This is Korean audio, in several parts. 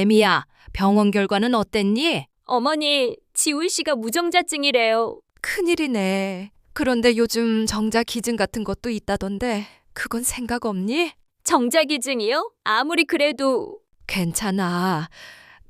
애미야, 병원 결과는 어땠니? 어머니, 지훈 씨가 무정자증이래요. 큰일이네. 그런데 요즘 정자 기증 같은 것도 있다던데 그건 생각 없니? 정자기증이요? 아무리 그래도 괜찮아.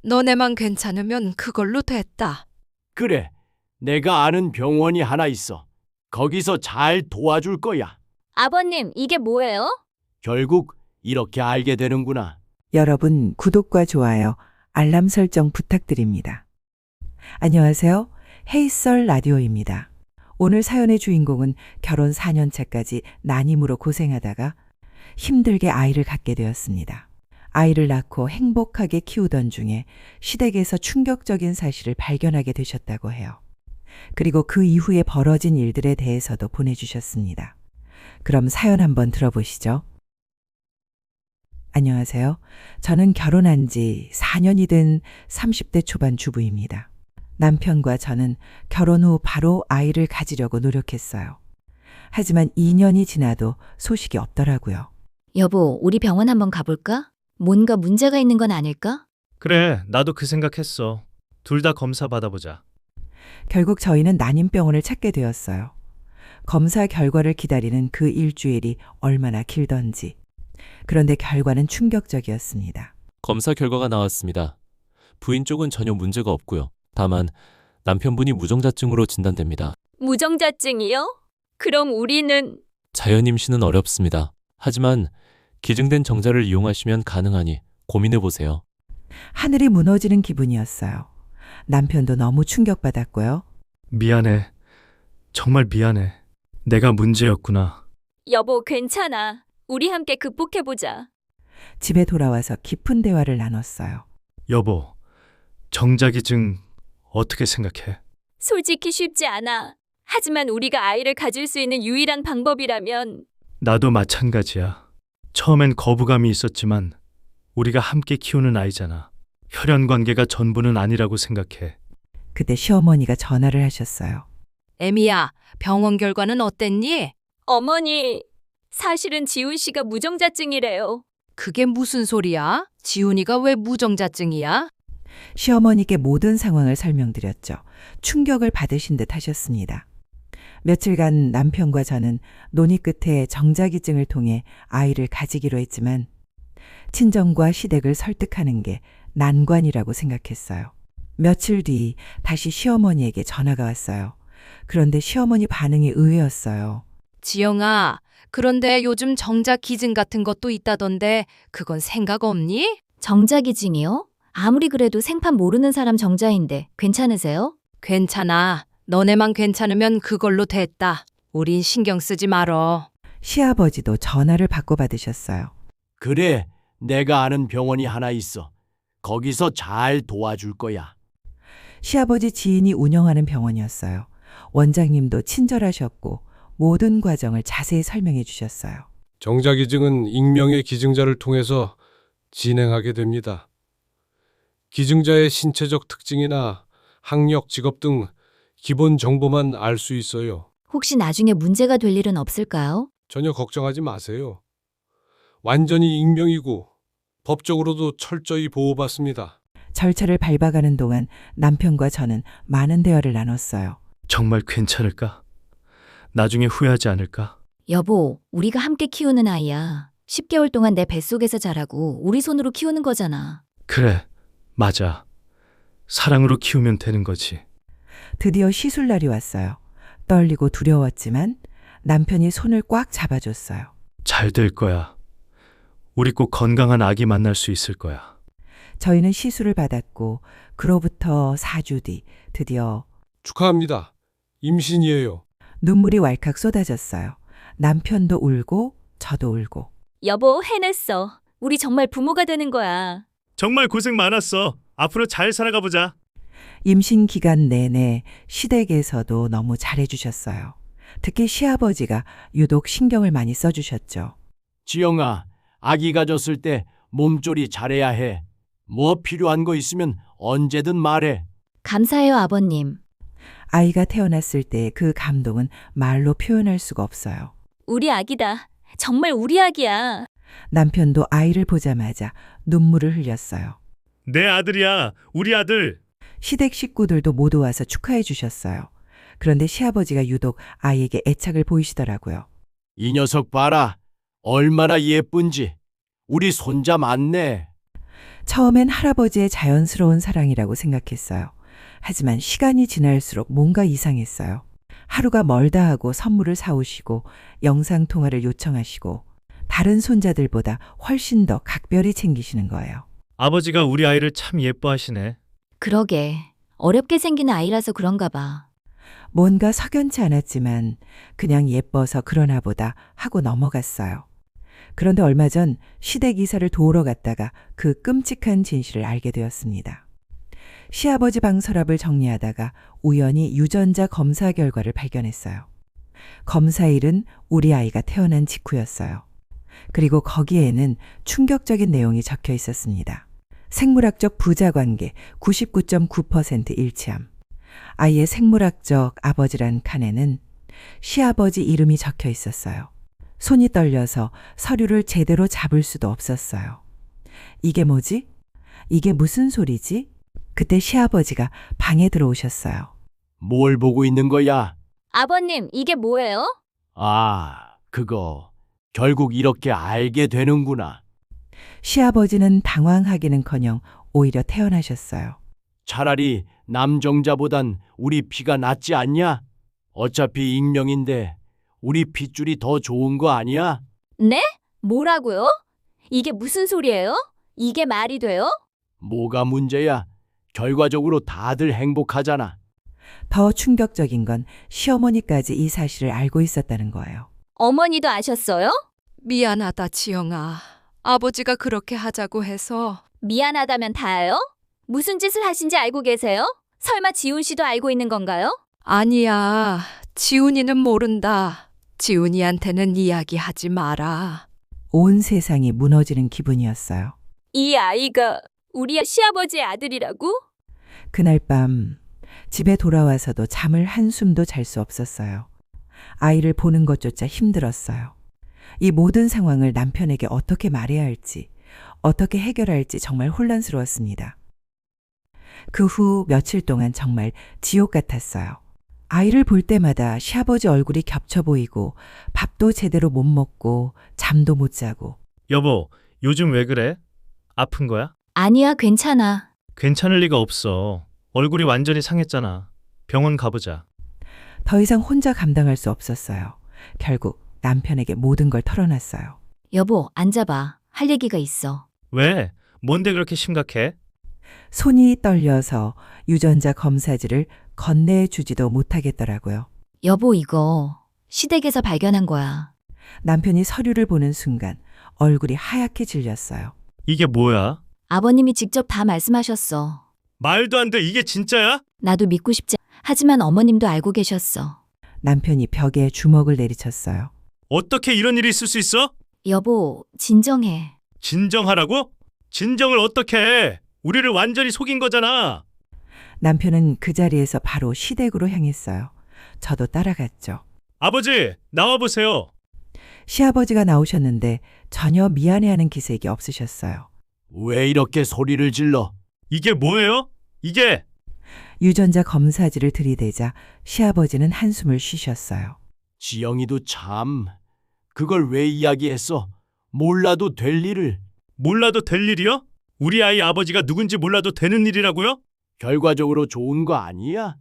너네만 괜찮으면 그걸로 됐다. 그래, 내가 아는 병원이 하나 있어. 거기서 잘 도와줄 거야. 아버님, 이게 뭐예요? 결국 이렇게 알게 되는구나. 여러분 구독과 좋아요, 알람 설정 부탁드립니다. 안녕하세요. 헤이썰 라디오입니다. 오늘 사연의 주인공은 결혼 4년차까지 난임으로 고생하다가 힘들게 아이를 갖게 되었습니다. 아이를 낳고 행복하게 키우던 중에 시댁에서 충격적인 사실을 발견하게 되셨다고 해요. 그리고 그 이후에 벌어진 일들에 대해서도 보내주셨습니다. 그럼 사연 한번 들어보시죠. 안녕하세요. 저는 결혼한 지 4년이 된 30대 초반 주부입니다. 남편과 저는 결혼 후 바로 아이를 가지려고 노력했어요. 하지만 2년이 지나도 소식이 없더라고요. 여보, 우리 병원 한번 가볼까? 뭔가 문제가 있는 건 아닐까? 그래, 나도 그 생각했어. 둘 다 검사 받아보자. 결국 저희는 난임병원을 찾게 되었어요. 검사 결과를 기다리는 그 일주일이 얼마나 길던지. 그런데 결과는 충격적이었습니다. 검사 결과가 나왔습니다. 부인 쪽은 전혀 문제가 없고요. 다만 남편분이 무정자증으로 진단됩니다. 무정자증이요? 그럼 우리는 자연 임신은 어렵습니다. 하지만 기증된 정자를 이용하시면 가능하니 고민해보세요. 하늘이 무너지는 기분이었어요. 남편도 너무 충격받았고요. 미안해. 정말 미안해. 내가 문제였구나. 여보, 괜찮아. 우리 함께 극복해보자. 집에 돌아와서 깊은 대화를 나눴어요. 여보, 정자기증 어떻게 생각해? 솔직히 쉽지 않아. 하지만 우리가 아이를 가질 수 있는 유일한 방법이라면 나도 마찬가지야. 처음엔 거부감이 있었지만 우리가 함께 키우는 아이잖아. 혈연 관계가 전부는 아니라고 생각해. 그때 시어머니가 전화를 하셨어요. 애미야, 병원 결과는 어땠니? 어머니, 사실은 지훈 씨가 무정자증이래요. 그게 무슨 소리야? 지훈이가 왜 무정자증이야? 시어머니께 모든 상황을 설명드렸죠. 충격을 받으신 듯 하셨습니다. 며칠간 남편과 저는 논의 끝에 정자기증을 통해 아이를 가지기로 했지만 친정과 시댁을 설득하는 게 난관이라고 생각했어요. 며칠 뒤 다시 시어머니에게 전화가 왔어요. 그런데 시어머니 반응이 의외였어요. 지영아, 그런데 요즘 정자 기증 같은 것도 있다던데 그건 생각 없니? 정자기증이요? 아무리 그래도 생판 모르는 사람 정자인데 괜찮으세요? 괜찮아. 너네만 괜찮으면 그걸로 됐다. 우린 신경 쓰지 말어. 시아버지도 전화를 바꿔받으셨어요. 그래, 내가 아는 병원이 하나 있어. 거기서 잘 도와줄 거야. 시아버지 지인이 운영하는 병원이었어요. 원장님도 친절하셨고 모든 과정을 자세히 설명해 주셨어요. 정자기증은 익명의 기증자를 통해서 진행하게 됩니다. 기증자의 신체적 특징이나 학력, 직업 등 기본 정보만 알 수 있어요. 혹시 나중에 문제가 될 일은 없을까요? 전혀 걱정하지 마세요. 완전히 익명이고 법적으로도 철저히 보호받습니다. 절차를 밟아가는 동안 남편과 저는 많은 대화를 나눴어요. 정말 괜찮을까? 나중에 후회하지 않을까? 여보, 우리가 함께 키우는 아이야. 10개월 동안 내 뱃속에서 자라고 우리 손으로 키우는 거잖아. 그래, 맞아. 사랑으로 키우면 되는 거지. 드디어 시술날이 왔어요. 떨리고 두려웠지만 남편이 손을 꽉 잡아줬어요. 잘 될 거야. 우리 꼭 건강한 아기 만날 수 있을 거야. 저희는 시술을 받았고 그로부터 4주 뒤 드디어 축하합니다. 임신이에요. 눈물이 왈칵 쏟아졌어요. 남편도 울고 저도 울고. 여보, 해냈어. 우리 정말 부모가 되는 거야. 정말 고생 많았어. 앞으로 잘 살아가 보자. 임신 기간 내내 시댁에서도 너무 잘해주셨어요. 특히 시아버지가 유독 신경을 많이 써주셨죠. 지영아, 아기 가졌을 때 몸조리 잘해야 해. 뭐 필요한 거 있으면 언제든 말해. 감사해요, 아버님. 아이가 태어났을 때 그 감동은 말로 표현할 수가 없어요. 우리 아기다. 정말 우리 아기야. 남편도 아이를 보자마자 눈물을 흘렸어요. 내 아들이야. 우리 아들. 시댁 식구들도 모두 와서 축하해 주셨어요. 그런데 시아버지가 유독 아이에게 애착을 보이시더라고요. 이 녀석 봐라. 얼마나 예쁜지. 우리 손자 맞네. 처음엔 할아버지의 자연스러운 사랑이라고 생각했어요. 하지만 시간이 지날수록 뭔가 이상했어요. 하루가 멀다 하고 선물을 사오시고 영상통화를 요청하시고 다른 손자들보다 훨씬 더 각별히 챙기시는 거예요. 아버지가 우리 아이를 참 예뻐하시네. 그러게. 어렵게 생긴 아이라서 그런가 봐. 뭔가 석연치 않았지만 그냥 예뻐서 그러나 보다 하고 넘어갔어요. 그런데 얼마 전 시댁 이사를 도우러 갔다가 그 끔찍한 진실을 알게 되었습니다. 시아버지 방 서랍을 정리하다가 우연히 유전자 검사 결과를 발견했어요. 검사일은 우리 아이가 태어난 직후였어요. 그리고 거기에는 충격적인 내용이 적혀 있었습니다. 생물학적 부자 관계 99.9% 일치함. 아이의 생물학적 아버지란 칸에는 시아버지 이름이 적혀 있었어요. 손이 떨려서 서류를 제대로 잡을 수도 없었어요. 이게 뭐지? 이게 무슨 소리지? 그때 시아버지가 방에 들어오셨어요. 뭘 보고 있는 거야? 아버님, 이게 뭐예요? 아, 그거. 결국 이렇게 알게 되는구나. 시아버지는 당황하기는커녕 오히려 태어나셨어요. 차라리 남정자보단 우리 피가 낫지 않냐? 어차피 익명인데 우리 핏줄이 더 좋은 거 아니야? 네? 뭐라고요? 이게 무슨 소리예요? 이게 말이 돼요? 뭐가 문제야? 결과적으로 다들 행복하잖아. 더 충격적인 건 시어머니까지 이 사실을 알고 있었다는 거예요. 어머니도 아셨어요? 미안하다, 지영아. 아버지가 그렇게 하자고 해서. 미안하다면 다예요? 무슨 짓을 하신지 알고 계세요? 설마 지훈 씨도 알고 있는 건가요? 아니야. 지훈이는 모른다. 지훈이한테는 이야기하지 마라. 온 세상이 무너지는 기분이었어요. 이 아이가 우리 시아버지의 아들이라고? 그날 밤 집에 돌아와서도 잠을 한숨도 잘 수 없었어요. 아이를 보는 것조차 힘들었어요. 이 모든 상황을 남편에게 어떻게 말해야 할지, 어떻게 해결할지 정말 혼란스러웠습니다. 그 후 며칠 동안 정말 지옥 같았어요. 아이를 볼 때마다 시아버지 얼굴이 겹쳐 보이고 밥도 제대로 못 먹고 잠도 못 자고. 여보, 요즘 왜 그래? 아픈 거야? 아니야, 괜찮아. 괜찮을 리가 없어. 얼굴이 완전히 상했잖아. 병원 가보자. 더 이상 혼자 감당할 수 없었어요. 결국 남편에게 모든 걸 털어놨어요. 여보, 앉아봐. 할 얘기가 있어. 왜? 뭔데 그렇게 심각해? 손이 떨려서 유전자 검사지를 건네주지도 못하겠더라고요. 여보, 이거 시댁에서 발견한 거야. 남편이 서류를 보는 순간 얼굴이 하얗게 질렸어요. 이게 뭐야? 아버님이 직접 다 말씀하셨어. 말도 안 돼. 이게 진짜야? 나도 믿고 싶지. 하지만 어머님도 알고 계셨어. 남편이 벽에 주먹을 내리쳤어요. 어떻게 이런 일이 있을 수 있어? 여보, 진정해. 진정하라고? 진정을 어떻게 해? 우리를 완전히 속인 거잖아. 남편은 그 자리에서 바로 시댁으로 향했어요. 저도 따라갔죠. 아버지, 나와보세요. 시아버지가 나오셨는데 전혀 미안해하는 기색이 없으셨어요. 왜 이렇게 소리를 질러? 이게 뭐예요? 이게 유전자 검사지를 들이대자 시아버지는 한숨을 쉬셨어요. 지영이도 참. 그걸 왜 이야기했어? 몰라도 될 일을. 몰라도 될 일이요? 우리 아이 아버지가 누군지 몰라도 되는 일이라고요? 결과적으로 좋은 거 아니야?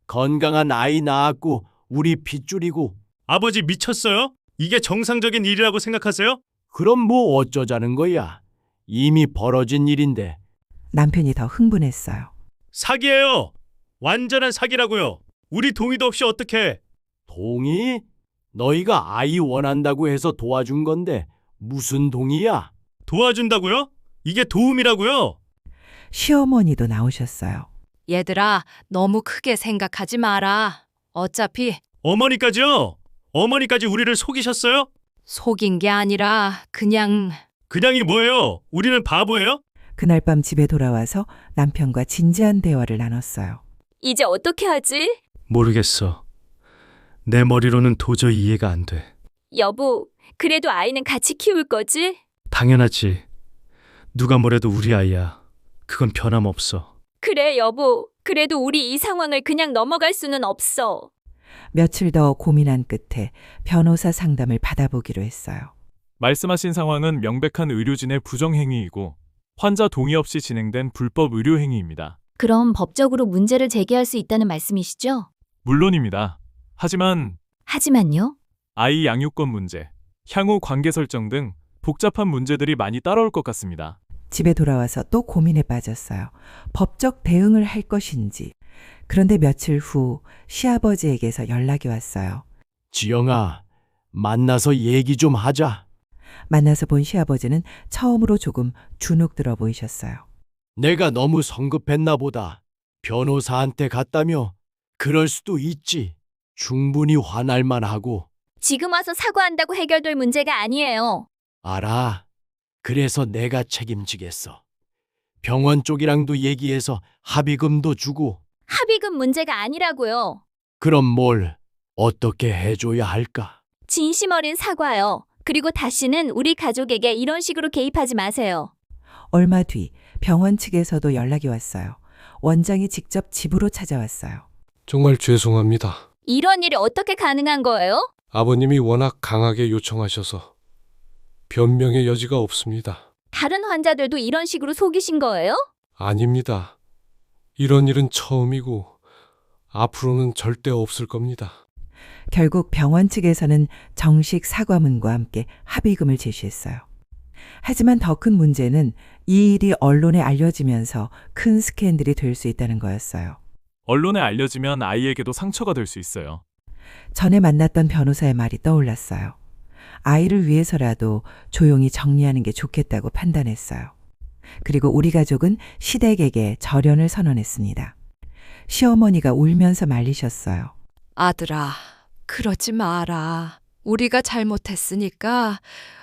건강한 아이 낳았고 우리 핏줄이고. 아버지 미쳤어요? 이게 정상적인 일이라고 생각하세요? 그럼 뭐 어쩌자는 거야? 이미 벌어진 일인데. 남편이 더 흥분했어요. 사기예요. 완전한 사기라고요. 우리 동의도 없이 어떻게? 동의? 너희가 아이 원한다고 해서 도와준 건데 무슨 동의야? 도와준다고요? 이게 도움이라고요? 시어머니도 나오셨어요. 얘들아, 너무 크게 생각하지 마라. 어차피 어머니까지요? 어머니까지 우리를 속이셨어요? 속인 게 아니라 그냥이 뭐예요? 우리는 바보예요? 그날 밤 집에 돌아와서 남편과 진지한 대화를 나눴어요. 이제 어떻게 하지? 모르겠어. 내 머리로는 도저히 이해가 안 돼. 여보, 그래도 아이는 같이 키울 거지? 당연하지. 누가 뭐래도 우리 아이야. 그건 변함없어. 그래, 여보. 그래도 우리 이 상황을 그냥 넘어갈 수는 없어. 며칠 더 고민한 끝에 변호사 상담을 받아보기로 했어요. 말씀하신 상황은 명백한 의료진의 부정행위이고 환자 동의 없이 진행된 불법 의료행위입니다. 그럼 법적으로 문제를 제기할 수 있다는 말씀이시죠? 물론입니다. 하지만요? 하지만요? 양육권 문제, 향후 관계 설정 등 복잡한 문제들이 많이 따라올 것 같습니다. 집에 돌아와서 또 고민에 빠졌어요. 법적 대응을 할 것인지. 그런데 며칠 후 시아버지에게서 연락이 왔어요. 지영아, 만나서 얘기 좀 하자. 만나서 본 시아버지는 처음으로 조금 주눅 들어 보이셨어요. 내가 너무 성급했나 보다. 변호사한테 갔다며? 그럴 수도 있지. 충분히 화날 만하고. 지금 와서 사과한다고 해결될 문제가 아니에요. 알아. 그래서 내가 책임지겠어. 병원 쪽이랑도 얘기해서 합의금도 주고. 합의금 문제가 아니라고요. 그럼 뭘 어떻게 해줘야 할까? 진심 어린 사과요. 그리고 다시는 우리 가족에게 이런 식으로 개입하지 마세요. 얼마 뒤 병원 측에서도 연락이 왔어요. 원장이 직접 집으로 찾아왔어요. 정말 죄송합니다. 이런 일이 어떻게 가능한 거예요? 아버님이 워낙 강하게 요청하셔서 변명의 여지가 없습니다. 다른 환자들도 이런 식으로 속이신 거예요? 아닙니다. 이런 일은 처음이고 앞으로는 절대 없을 겁니다. 결국 병원 측에서는 정식 사과문과 함께 합의금을 제시했어요. 하지만 더 큰 문제는 이 일이 언론에 알려지면서 큰 스캔들이 될 수 있다는 거였어요. 언론에 알려지면 아이에게도 상처가 될 수 있어요. 전에 만났던 변호사의 말이 떠올랐어요. 아이를 위해서라도 조용히 정리하는 게 좋겠다고 판단했어요. 그리고 우리 가족은 시댁에게 절연을 선언했습니다. 시어머니가 울면서 말리셨어요. 아들아, 그러지 마라. 우리가 잘못했으니까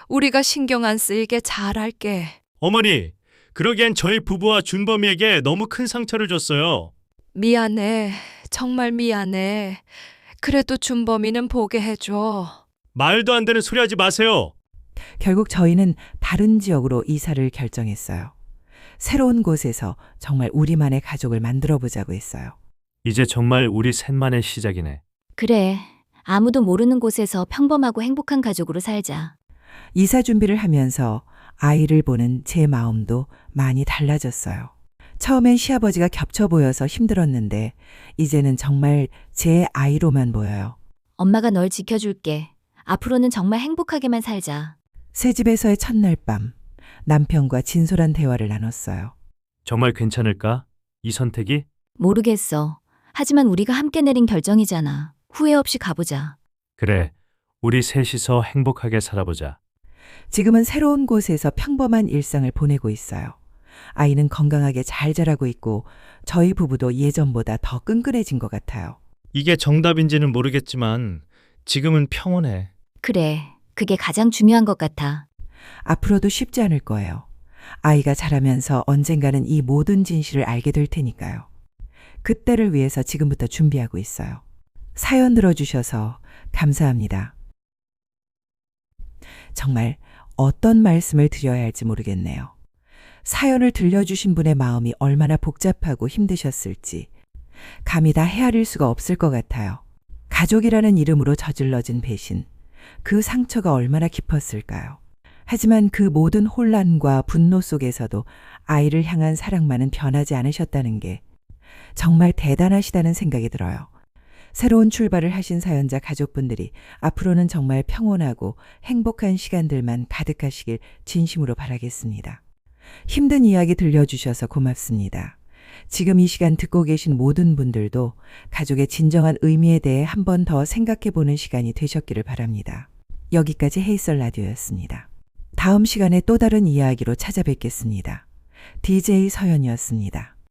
우리가 신경 안 쓰이게 잘할게. 어머니, 그러기엔 저희 부부와 준범이에게 너무 큰 상처를 줬어요. 미안해. 정말 미안해. 그래도 준범이는 보게 해줘. 말도 안 되는 소리 하지 마세요. 결국 저희는 다른 지역으로 이사를 결정했어요. 새로운 곳에서 정말 우리만의 가족을 만들어 보자고 했어요. 이제 정말 우리 셋만의 시작이네. 그래. 아무도 모르는 곳에서 평범하고 행복한 가족으로 살자. 이사 준비를 하면서 아이를 보는 제 마음도 많이 달라졌어요. 처음엔 시아버지가 겹쳐 보여서 힘들었는데 이제는 정말 제 아이로만 보여요. 엄마가 널 지켜줄게. 앞으로는 정말 행복하게만 살자. 새 집에서의 첫날 밤 남편과 진솔한 대화를 나눴어요. 정말 괜찮을까? 이 선택이? 모르겠어. 하지만 우리가 함께 내린 결정이잖아. 후회 없이 가보자. 그래. 우리 셋이서 행복하게 살아보자. 지금은 새로운 곳에서 평범한 일상을 보내고 있어요. 아이는 건강하게 잘 자라고 있고 저희 부부도 예전보다 더 끈끈해진 것 같아요. 이게 정답인지는 모르겠지만 지금은 평온해. 그래. 그게 가장 중요한 것 같아. 앞으로도 쉽지 않을 거예요. 아이가 자라면서 언젠가는 이 모든 진실을 알게 될 테니까요. 그때를 위해서 지금부터 준비하고 있어요. 사연 들어주셔서 감사합니다. 정말 어떤 말씀을 드려야 할지 모르겠네요. 사연을 들려주신 분의 마음이 얼마나 복잡하고 힘드셨을지 감히 다 헤아릴 수가 없을 것 같아요. 가족이라는 이름으로 저질러진 배신, 그 상처가 얼마나 깊었을까요? 하지만 그 모든 혼란과 분노 속에서도 아이를 향한 사랑만은 변하지 않으셨다는 게 정말 대단하시다는 생각이 들어요. 새로운 출발을 하신 사연자 가족분들이 앞으로는 정말 평온하고 행복한 시간들만 가득하시길 진심으로 바라겠습니다. 힘든 이야기 들려주셔서 고맙습니다. 지금 이 시간 듣고 계신 모든 분들도 가족의 진정한 의미에 대해 한 번 더 생각해보는 시간이 되셨기를 바랍니다. 여기까지 헤이썰 라디오였습니다. 다음 시간에 또 다른 이야기로 찾아뵙겠습니다. DJ 서연이었습니다.